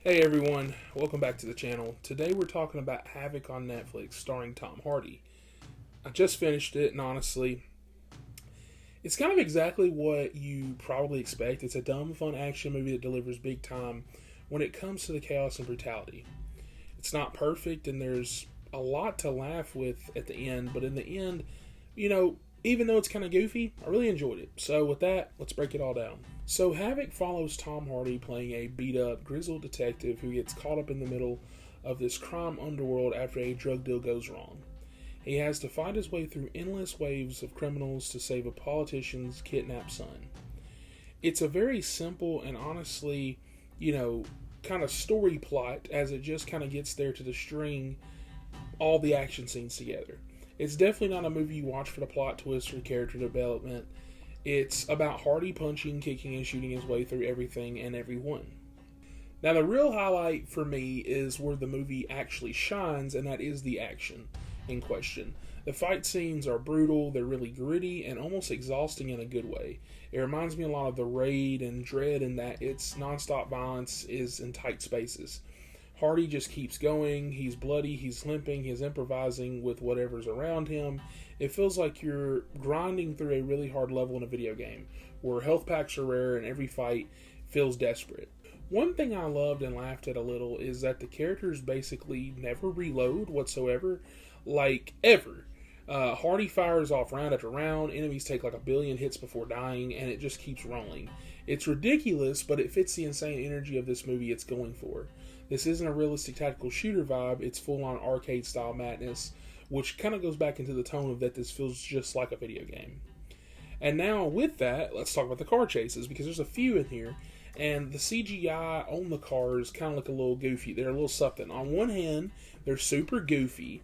Hey everyone, welcome back to the channel. Today we're talking about Havoc on Netflix starring Tom Hardy. I just finished it and honestly, it's kind of exactly what you probably expect. It's a dumb, fun action movie that delivers big time when it comes to the chaos and brutality. It's not perfect and there's a lot to laugh with at the end, but in the end, even though it's kind of goofy, I really enjoyed it. So with that, let's break it all down. So Havoc follows Tom Hardy playing a beat-up, grizzled detective who gets caught up in the middle of this crime underworld after a drug deal goes wrong. He has to fight his way through endless waves of criminals to save a politician's kidnapped son. It's a very simple and honestly, kind of story plot as it just kind of gets there to the string all the action scenes together. It's definitely not a movie you watch for the plot twist or character development. It's about Hardy punching, kicking, and shooting his way through everything and everyone. Now, the real highlight for me is where the movie actually shines, and that is the action in question. The fight scenes are brutal, they're really gritty, and almost exhausting in a good way. It reminds me a lot of The Raid and Dread in that its nonstop violence is in tight spaces. Hardy just keeps going, he's bloody, he's limping, he's improvising with whatever's around him. It feels like you're grinding through a really hard level in a video game, where health packs are rare and every fight feels desperate. One thing I loved and laughed at a little is that the characters basically never reload whatsoever, like ever. Hardy fires off round after round, enemies take like 1 billion hits before dying, and it just keeps rolling. It's ridiculous, but it fits the insane energy of this movie it's going for. This isn't a realistic tactical shooter vibe, it's full-on arcade-style madness, which kind of goes back into the tone of that this feels just like a video game. And now, with that, let's talk about the car chases, because there's a few in here, and the CGI on the cars kind of look a little goofy. They're a little something. On one hand, they're super goofy,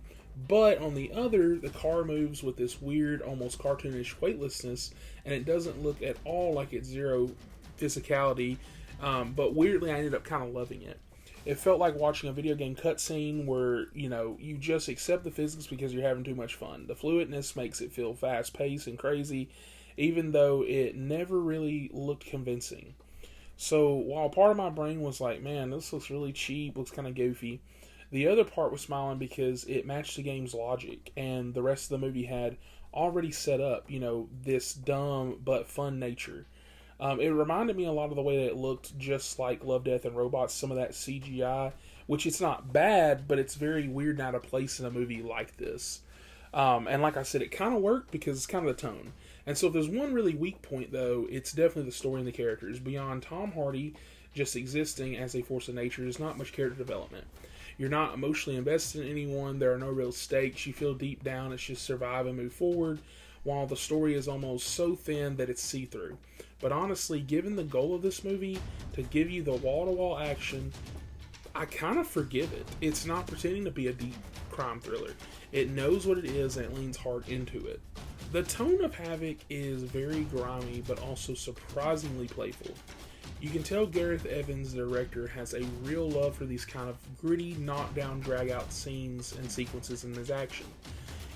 but on the other, the car moves with this weird, almost cartoonish weightlessness, and it doesn't look at all like it's zero physicality, but weirdly, I ended up kind of loving it. It felt like watching a video game cutscene where, you just accept the physics because you're having too much fun. The fluidness makes it feel fast-paced and crazy, even though it never really looked convincing. So, while part of my brain was like, man, this looks really cheap, looks kind of goofy, the other part was smiling because it matched the game's logic, and the rest of the movie had already set up, this dumb but fun nature. It reminded me a lot of the way that it looked just like Love, Death, and Robots, some of that CGI, which it's not bad, but it's very weird and out of place in a movie like this. And like I said, it kind of worked because it's kind of the tone. And so if there's one really weak point, though, it's definitely the story and the characters. Beyond Tom Hardy just existing as a force of nature, there's not much character development. You're not emotionally invested in anyone, there are no real stakes, you feel deep down it's just survive and move forward, while the story is almost so thin that it's see-through. But honestly, given the goal of this movie to give you the wall-to-wall action, I kind of forgive it. It's not pretending to be a deep crime thriller. It knows what it is and it leans hard into it. The tone of Havoc is very grimy but also surprisingly playful. You can tell Gareth Evans, the director, has a real love for these kind of gritty, knockdown, drag-out scenes and sequences in his action.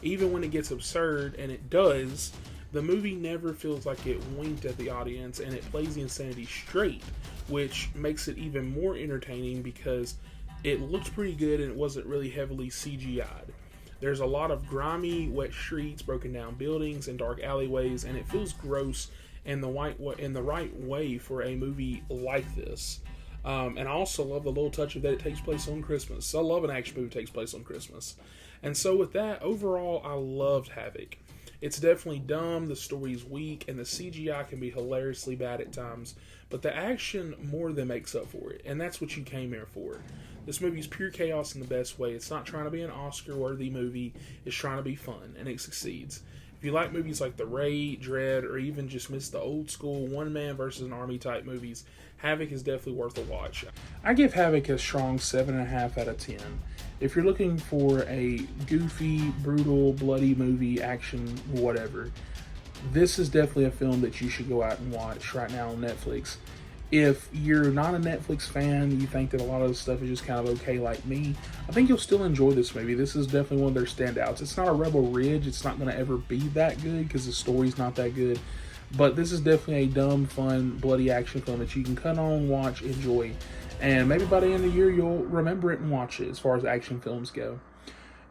Even when it gets absurd, and it does, the movie never feels like it winked at the audience, and it plays the insanity straight, which makes it even more entertaining because it looked pretty good and it wasn't really heavily CGI'd. There's a lot of grimy, wet streets, broken down buildings, and dark alleyways, and it feels gross in the right way for a movie like this. And I also love the little touch of that it takes place on Christmas. I love an action movie that takes place on Christmas. And so with that, overall, I loved Havoc. It's definitely dumb, the story's weak, and the CGI can be hilariously bad at times, but the action more than makes up for it, and that's what you came here for. This movie's pure chaos in the best way. It's not trying to be an Oscar-worthy movie, it's trying to be fun, and it succeeds. If you like movies like The Raid, Dread, or even just miss the old school one-man versus an army type movies, Havoc is definitely worth a watch. I give Havoc a strong 7.5 out of 10. If you're looking for a goofy, brutal, bloody movie, action, whatever, this is definitely a film that you should go out and watch right now on Netflix. If you're not a Netflix fan, you think that a lot of the stuff is just kind of okay like me, I think you'll still enjoy this movie. This is definitely one of their standouts. It's not a Rebel Ridge. It's not going to ever be that good because the story's not that good. But this is definitely a dumb, fun, bloody action film that you can cut on, watch, enjoy. And maybe by the end of the year, you'll remember it and watch it as far as action films go.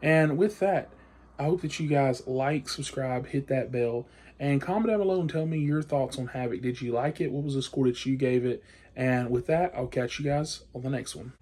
And with that, I hope that you guys like, subscribe, hit that bell, and comment down below and tell me your thoughts on Havoc. Did you like it? What was the score that you gave it? And with that, I'll catch you guys on the next one.